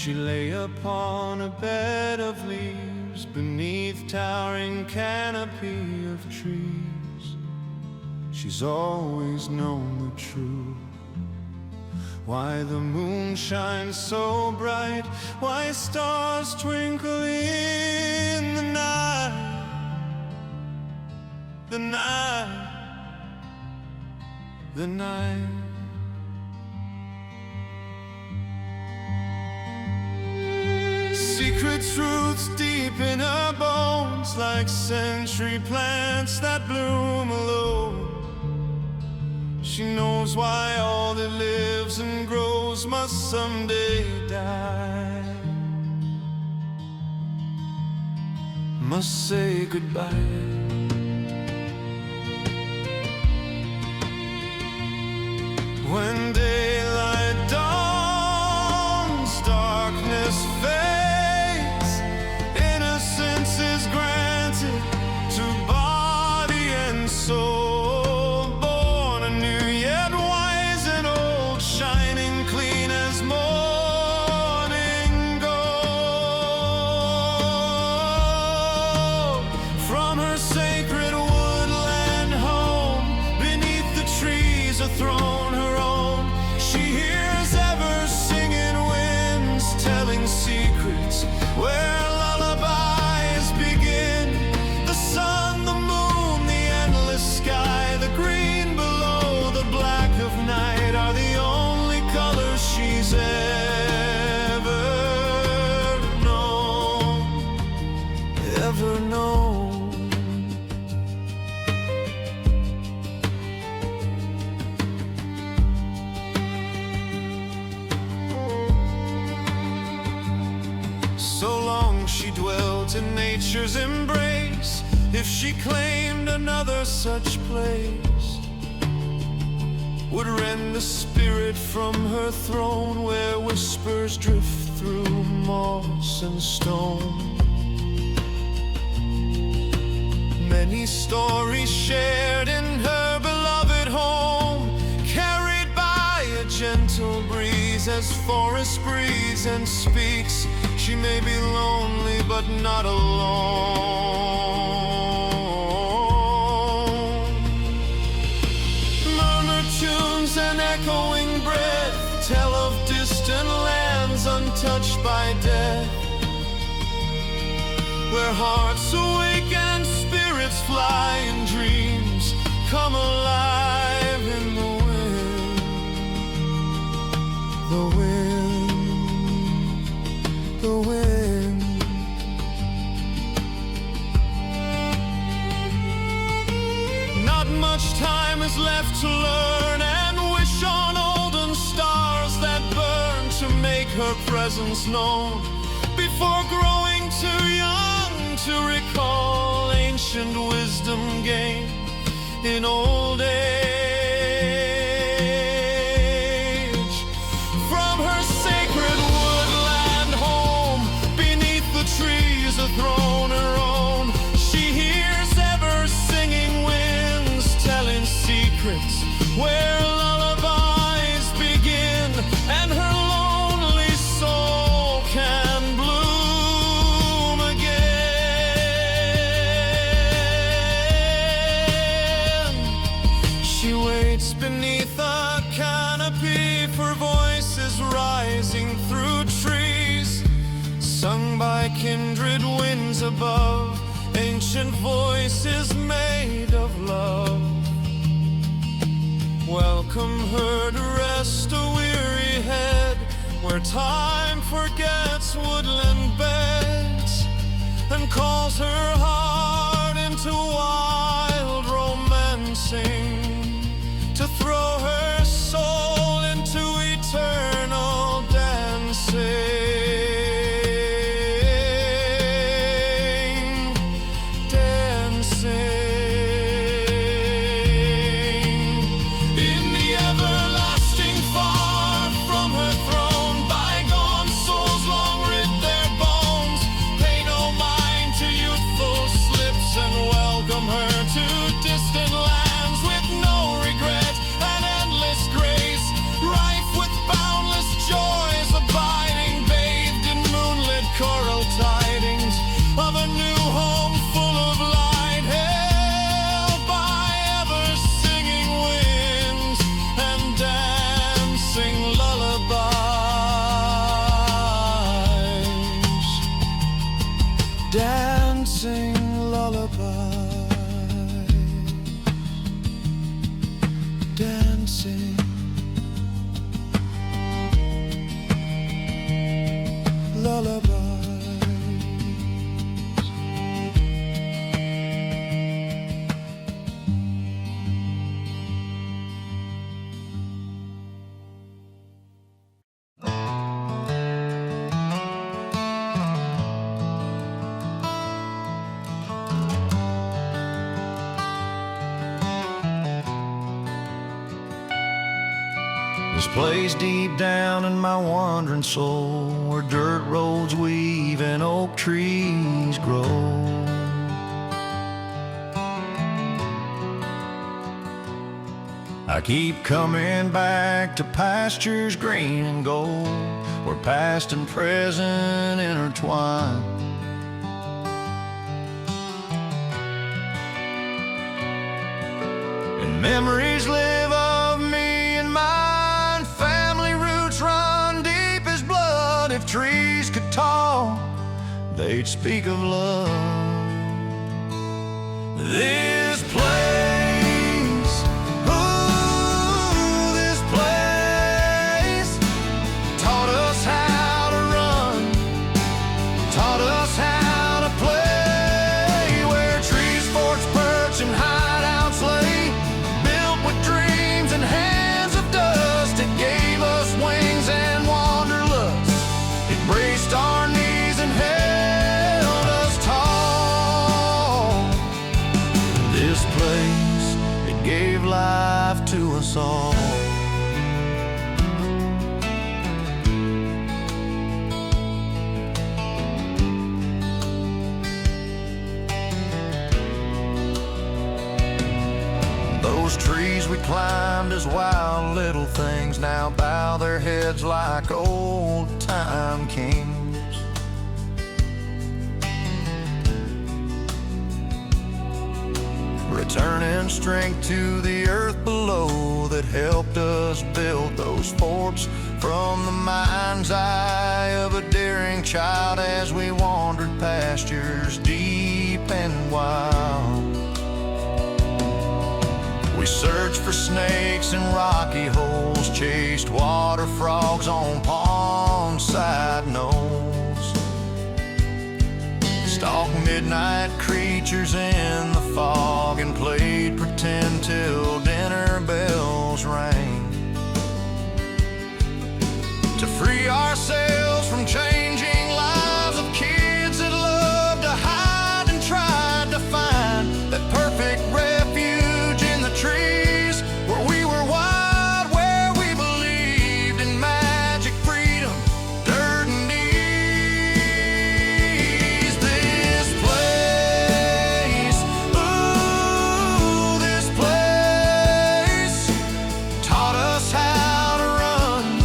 She lay upon a bed of leaves beneath towering canopy of trees. She's always known the truth. Why the moon shines so bright, why stars twinkle in the night, the night, the night. Secret truths deep in her bones, like century plants that bloom alone. She knows why all that lives and grows must someday die, must say goodbye. When daylight dawns, darkness fades, innocence is granted to body and soul. Throne her own, she hears ever singing winds telling secrets where lullabies begin. The sun, the moon, the endless sky, the green below, the black of night are the only colors she's ever known, ever known. So long she dwelt in nature's embrace. If she claimed another such place, would rend the spirit from her throne, where whispers drift through moss and stone. Many stories shared in her beloved home, carried by a gentle breeze as forest breeze, and speaks. She may be lonely, but not alone. Murmur tunes and echoing breath tell of distant lands untouched by death, where hearts awake and spirits fly in dreams, come alive in the wind, the wind, the wind. Not much time is left to learn and wish on olden stars that burn to make her presence known, before growing too young to recall ancient wisdom gained in old age. From her sacred woodland home, beneath the trees a throne her own, she hears ever singing winds telling secrets where lullabies begin, and her lonely soul can bloom again. She waits beneath a canopy for voices rising through trees, sung by kindred winds above, ancient voices made of love. Welcome her to rest a weary head, where time forgets woodland beds, and calls her heart into wild romancing, to throw her soul into eternal dancing. Bones dancing lullaby, dancing lullaby. This place deep down in my wandering soul, where dirt roads weave and oak trees grow. I keep coming back to pastures green and gold, where past and present intertwine. And memories live of me and mine. Family roots run deep as blood. If trees could talk, they'd speak of love. This place, ooh, this place taught us how to run, taught us how to play, where trees, forts, perch, and hideouts lay, built with dreams and hands of dust. It gave us wings and wanderlust. It braced our knees and held us tall. This place, it gave life to us all. Those trees we climbed as wild little things now bow their heads like old-time kings. Returning strength to the earth below that helped us build those forts from the mind's eye of a daring child as we wandered pastures deep and wild. We searched for snakes in rocky holes, chased water frogs on pond-side knolls, stalked midnight creatures in the fog, and played pretend till dinner bells rang. To free ourselves from changing lives of kids that loved to hide and tried to find that perfect refuge in the trees, where we were wild, where we believed in magic, freedom, dirt and ease. This place, ooh, this place taught us how to run,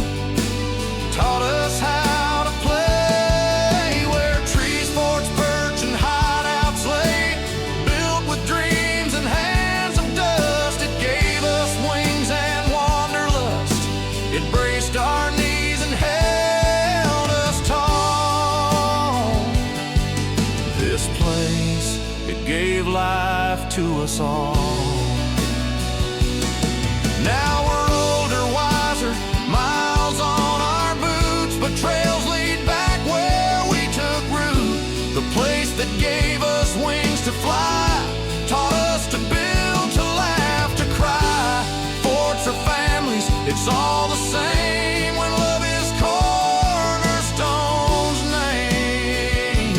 taught us how to play, where trees, forts, perch, and hideouts lay, built with dreams and hands of dust. It gave us wings and wanderlust. It braced our knees and held us tall. This place, it gave life to us all. Now we're older, wiser, miles on our boots, but trails lead back where we took root. The place that gave us wings to fly, taught us to build, to laugh, to cry. Forts or families, it's all the same when love is cornerstone's name.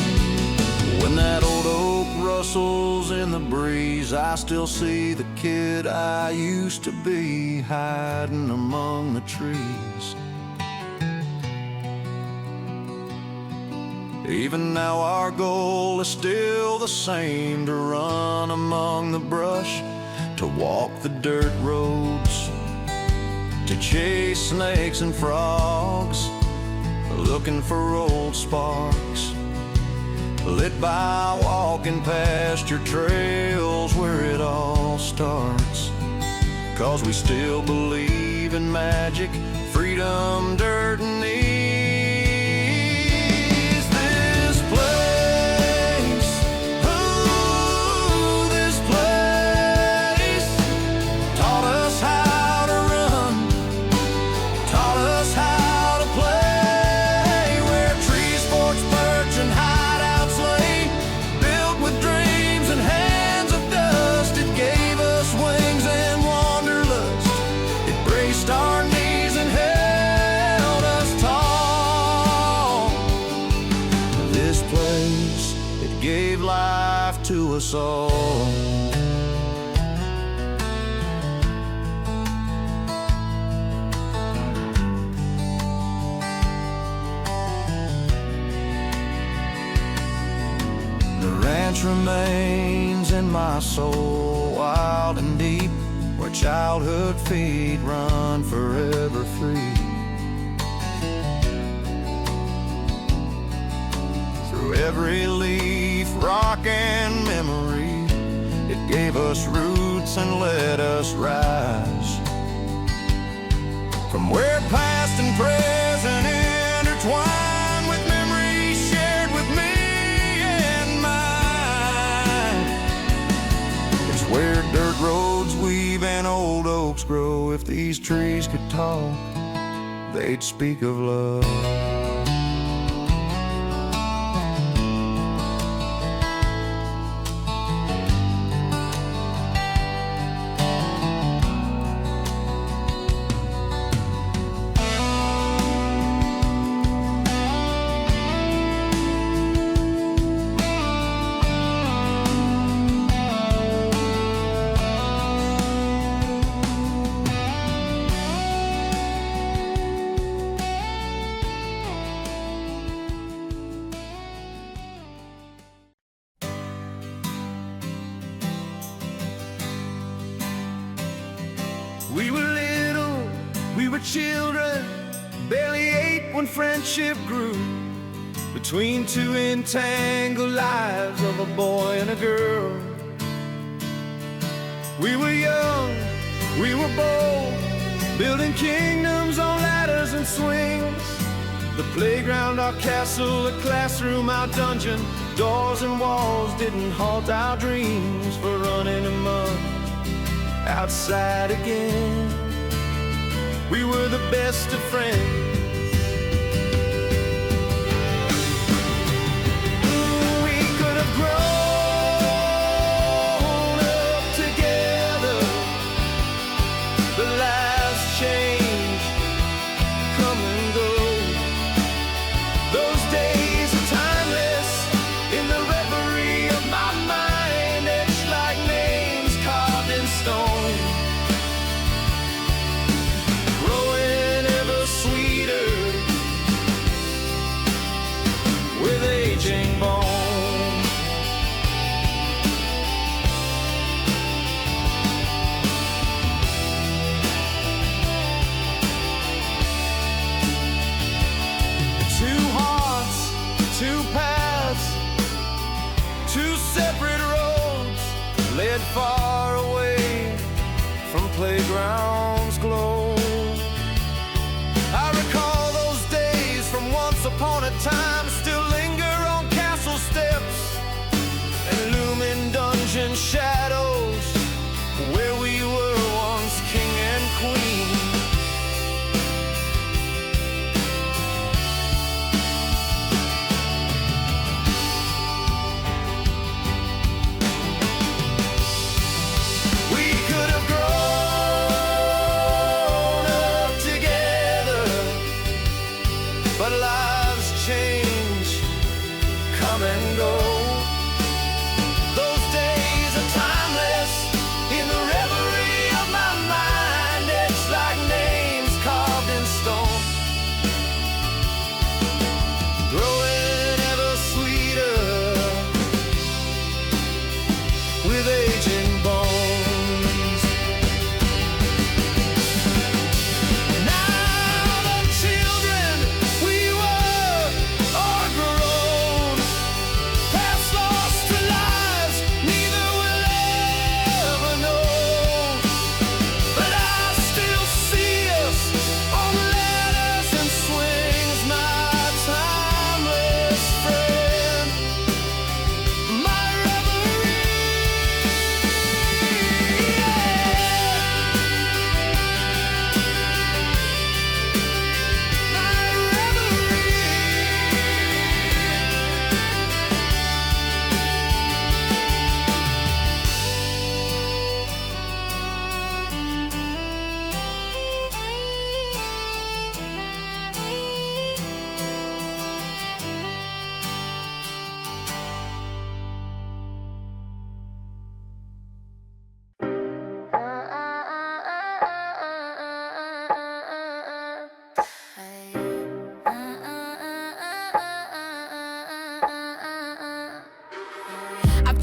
When that old oak rustles in the breeze, I still see the kid I used to be, hiding among the trees. Even now our goal is still the same, to run among the brush, to walk the dirt roads, to chase snakes and frogs, looking for old sparks, lit by walking past your trails where it all starts. 'Cause we still believe in magic, freedom, dirt, and ease. This place, to us all. The ranch remains in my soul, wild and deep, where childhood feet run forever free. Through every leaf, rock, and memory, it gave us roots and let us rise. From where past and present intertwine with memories shared with me and mine. It's where dirt roads weave and old oaks grow. If these trees could talk, they'd speak of love. We were little, we were children, barely 8 when friendship grew. Between two entangled lives of a boy and a girl. We were young, we were bold, building kingdoms on ladders and swings. The playground, our castle, the classroom, our dungeon. Doors and walls didn't halt our dreams for running amok outside again. We were the best of friends. We could have grown up together, but lives change, come and go. Those days are timeless in the reverie of my mind, etched like names carved in stone. Growing ever sweeter with aging bone. Two hearts, two paths, two separate roads led far away from playgrounds glow. I recall those days from once upon a time, still linger on castle steps and looming dungeon shadows, where we were once king and queen. We could have grown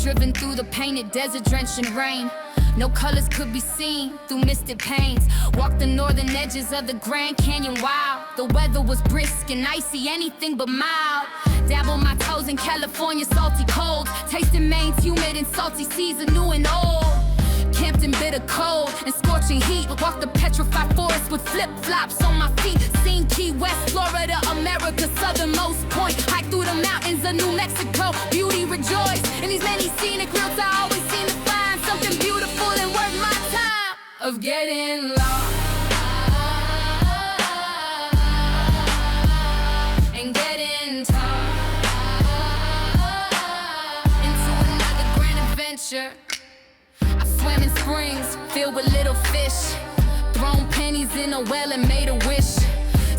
driven through the painted desert drenching rain. No colors could be seen through misted panes. Walked the northern edges of the Grand Canyon wild. The weather was brisk and icy, anything but mild. Dabbled my toes in California salty colds. Tasting Maine's humid and salty seas of new and old. Camped in bitter cold and scorching heat. Walked the petrified forest with flip-flops on my feet. Seen Key West, Florida, America's southernmost point. Hiked through the mountains of New Mexico. Beauty rejoice. In these many scenic routes I always seem to find something beautiful and worth my time of getting lost and getting tossed into another grand adventure. I swam in springs filled with little fish, thrown pennies in a well and made a wish.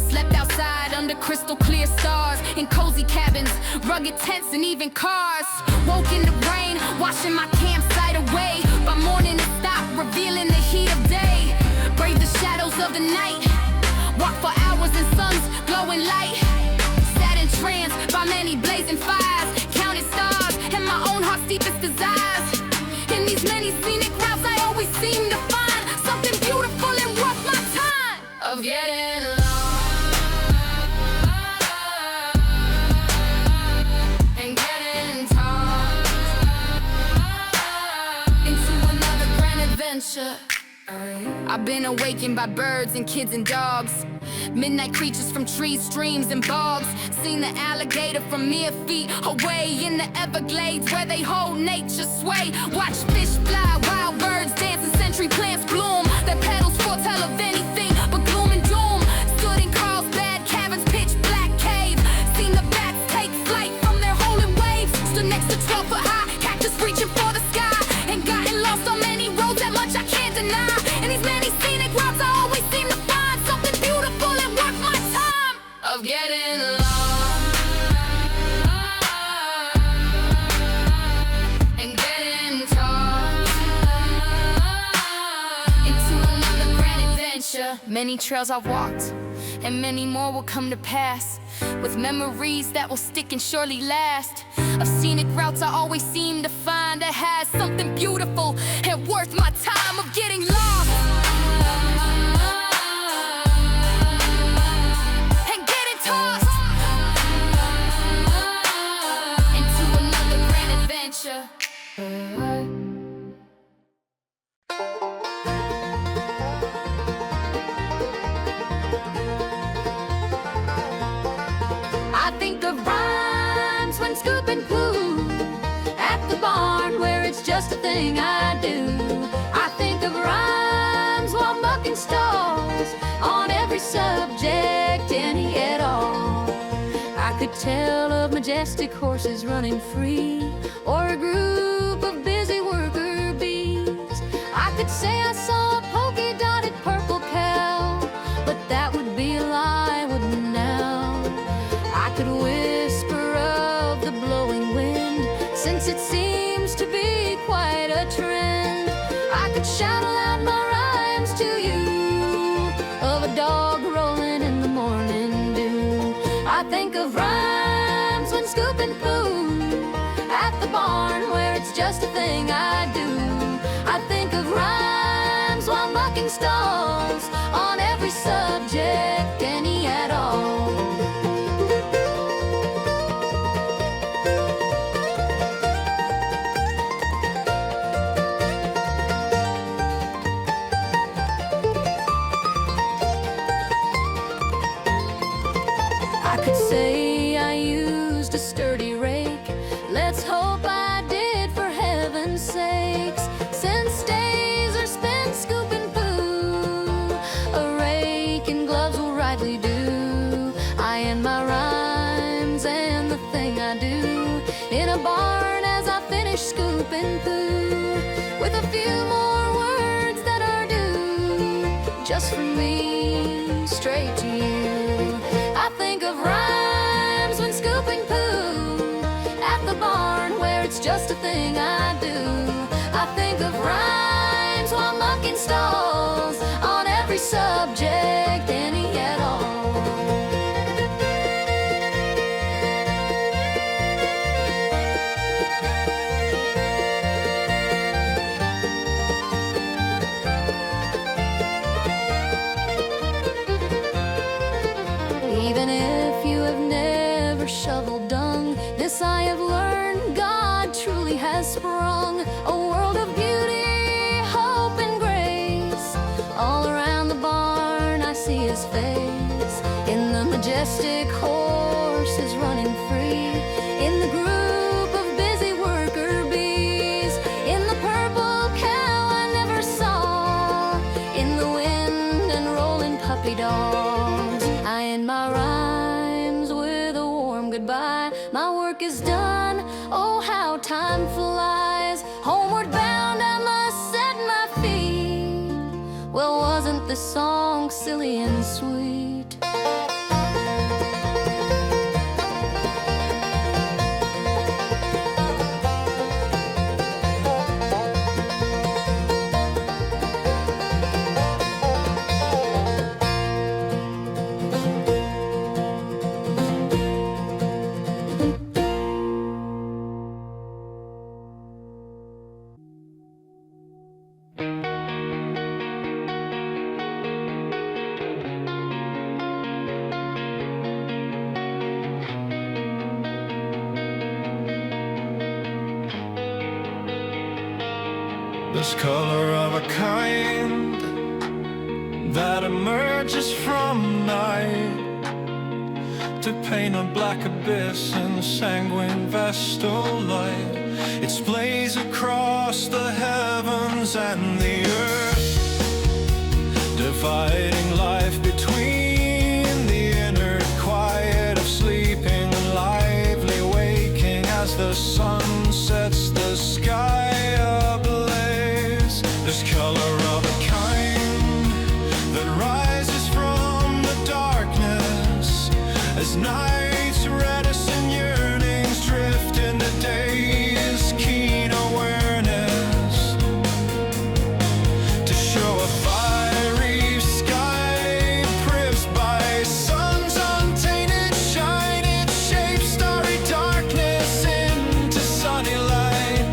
Slept outside under crystal clear stars, in cozy cabins, rugged tents and even cars. Woke in the rain, washing my campsite away. By morning it stopped, revealing the heat of day. Braved the shadows of the night, walked for hours in sun's glowing light. Sat in trance by many blazing fires, counted stars and my own heart's deepest desires. In these many scenic routes I always seem to find something beautiful and worth my time of getting lost and getting tossed into another grand adventure. I've been awakened by birds and kids and dogs, midnight creatures from trees, streams and bogs. Seen the alligator from mere feet away in the Everglades where they hold nature's sway. Watch fish fly, wild birds dance and century plants bloom. Their petals foretell of anything but gloom and doom. Stood in Carlsbad caverns, pitch black cave. Seen the bats take flight from their hole in waves. Stood next to 12-foot high cactus reaching for the sky, and gotten lost on many roads, that much I can't deny. In these many scenic routes I always seem to find something beautiful and worth my time of getting lost and getting tossed into another grand adventure. Many trails I've walked and many more will come to pass, with memories that will stick and surely last. Of scenic routes I always seem to find that has something beautiful and worth my time of getting lost and getting tossed into another grand adventure. I think of rhymes when scooping poo at the barn where it's just a thing I do. I think of rhymes while mucking stalls on every subject, any at all. I could tell of majestic horses running free, or a group of busy worker bees. I could say I saw a polka-dotted purple cow, but that would be a lie, wouldn't now. I could whisper of the blowing wind, since it seems to be quite a trend. I could shout aloud my rhymes to you, of a dog rolling in the morning dew. I think of rhymes when scooping poo at the barn where it's just a thing I do. I think of rhymes while mucking stalls on every subject, any at all. I could say I used a sturdy rake. Let's hope I did, for heaven's sakes. Since days are spent scooping poo, a rake and gloves will rightly do. I end my rhymes and the thing I do in a barn as I finish scooping poo, with a few more words that are due just from me, straight to you. I think of rhymes when scooping poo at the barn where it's just a thing I do. I think of rhymes while mucking stalls on every subject, any at all. truly has sprung, a world of beauty, hope, and grace. All around the barn I see his face, in the majestic horses running free, in the group of busy worker bees, in the purple cow I never saw, in the wind and rolling puppy dogs. I end my rhymes with a warm goodbye. My work is done, oh how time flies. Homeward bound I must set my feet. Well, wasn't this song silly and sweet? This color of a kind that emerges from night to paint a black abyss in sanguine vestal light. It splays across the heavens and the earth, dividing life between the inner quiet of sleeping and lively waking as the sun sets the sky ablaze. This color of a kind that rises from the darkness as night's reticent yearnings drift into day's keen awareness, to show a fiery sky pressed by sun's untainted shine. It shapes starry darkness into sunny light.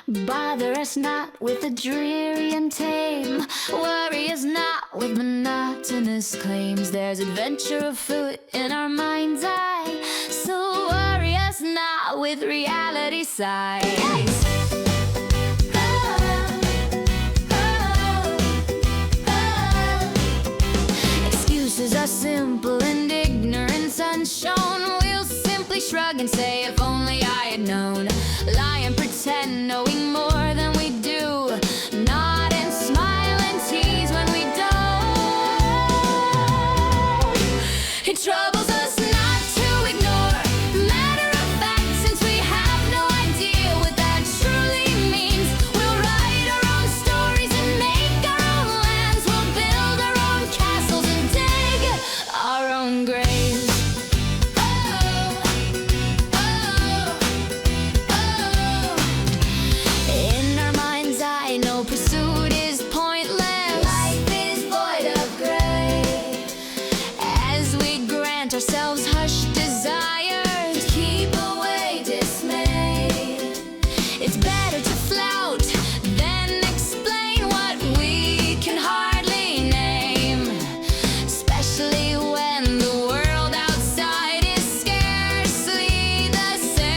Bother us not with the dreary and tame. Worry us not with monotonous claims. There's adventure afoot in our mind's eye, so worry us not with reality sighs. Excuses are simple and ignorance unshown. We'll simply shrug and say, if only I had known. Lie and pretend knowing more than we do. Nod and smile and tease when we don't. It troubles us not to ignore. Matter of fact, since we have no idea what that truly means, we'll write our own stories and make our own lands. We'll build our own castles and dig our own graves. In our mind's eye, no pursuit is pointless. Life is void of gray. As we grant ourselves hushed desires, keep away dismay. It's better to flout than explain what we can hardly name, especially when the world outside is scarcely the same.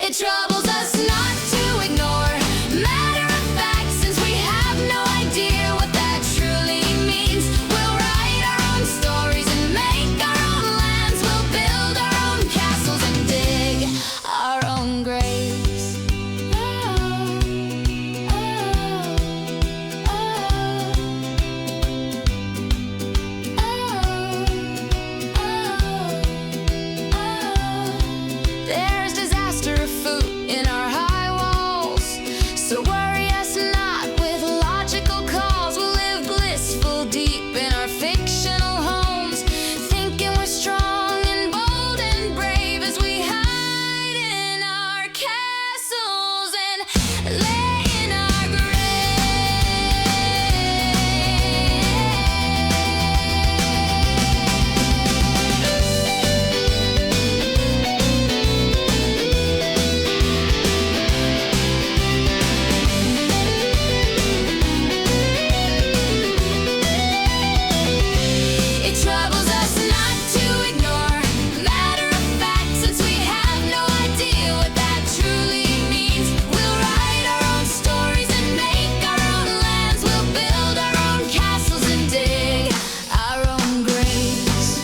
It troubles us not to ignore. Matter of fact, since we have no idea what that truly means, we'll write our own stories and make our own lands. We'll build our own castles and dig our own graves. There's disaster afoot in our high walls, so worry us not with logical calls. We'll live blissful deep in our fictional homes, thinking we're strong and bold and brave as we hide in our castles and lay in our It troubles us not to ignore. Matter of fact, since we have no idea what that truly means, we'll write our own stories and make our own lands. We'll build our own castles and dig our own graves.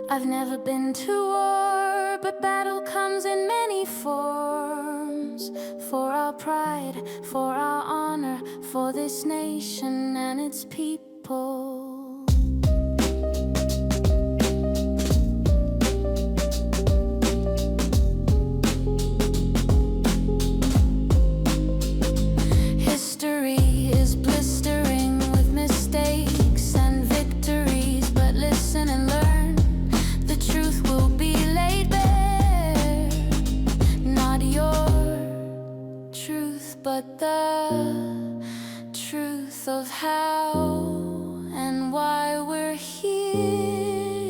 I've never been to war, but battle comes in many forms. For our pride, for our honor, for this nation and its people. History is blistering with mistakes and victories, but listen and learn. The truth will be laid bare. Not your truth, but the truth of how and why we're here.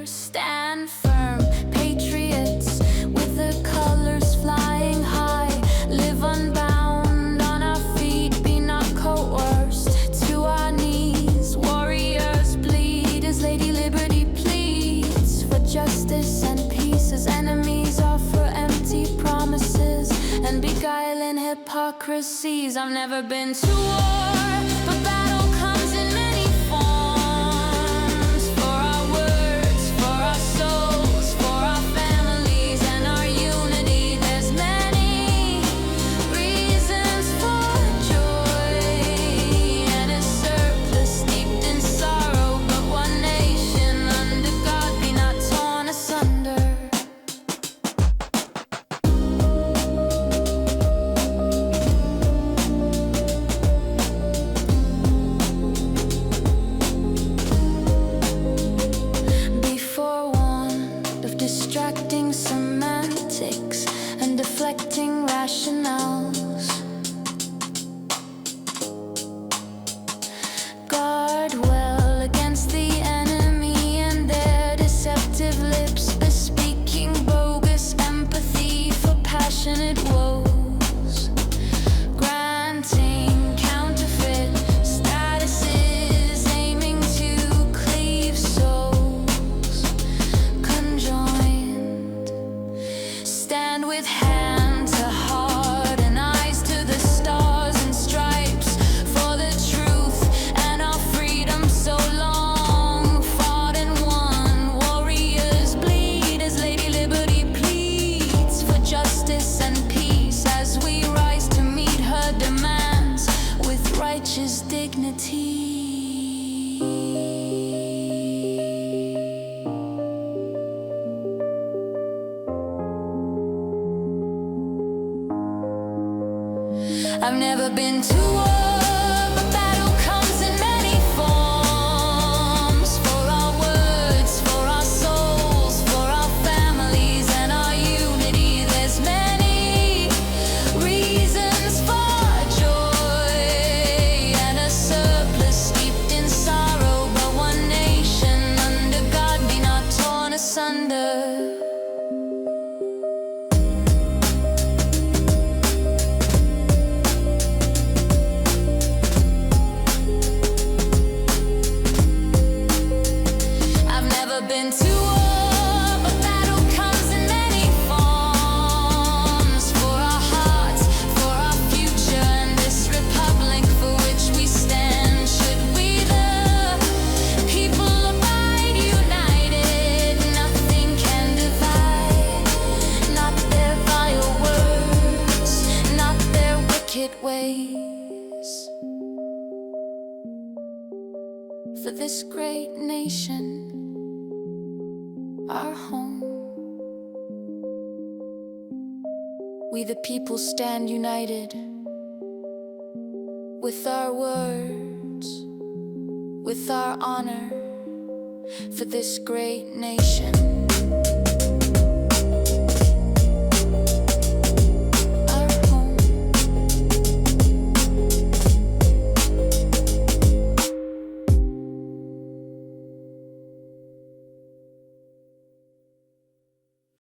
Stand firm, patriots, with the colors flying high. Live unbound on our feet, be not coerced to our knees. Warriors bleed as Lady Liberty pleads for justice and peace, as enemies offer empty promises and beguiling hypocrisies. I've never been to war, but battle comes in many forms. For our words, for our souls, for our families and our unity. There's many reasons for joy and a surplus steeped in sorrow. But one nation under God, be not torn asunder. never been to war, but battle comes in many forms. For our words, for our souls, for our families and our unity. There's many reasons for joy and a surplus steeped in sorrow. But one nation under God, be not torn asunder. Been to war, but battle comes in many forms. For our hearts, for our future, and this republic for which we stand. Should we the people abide united, nothing can divide. Not their vile words, not their wicked ways. For this great nation, our home, we the people stand united with our words, with our honor, for this great nation.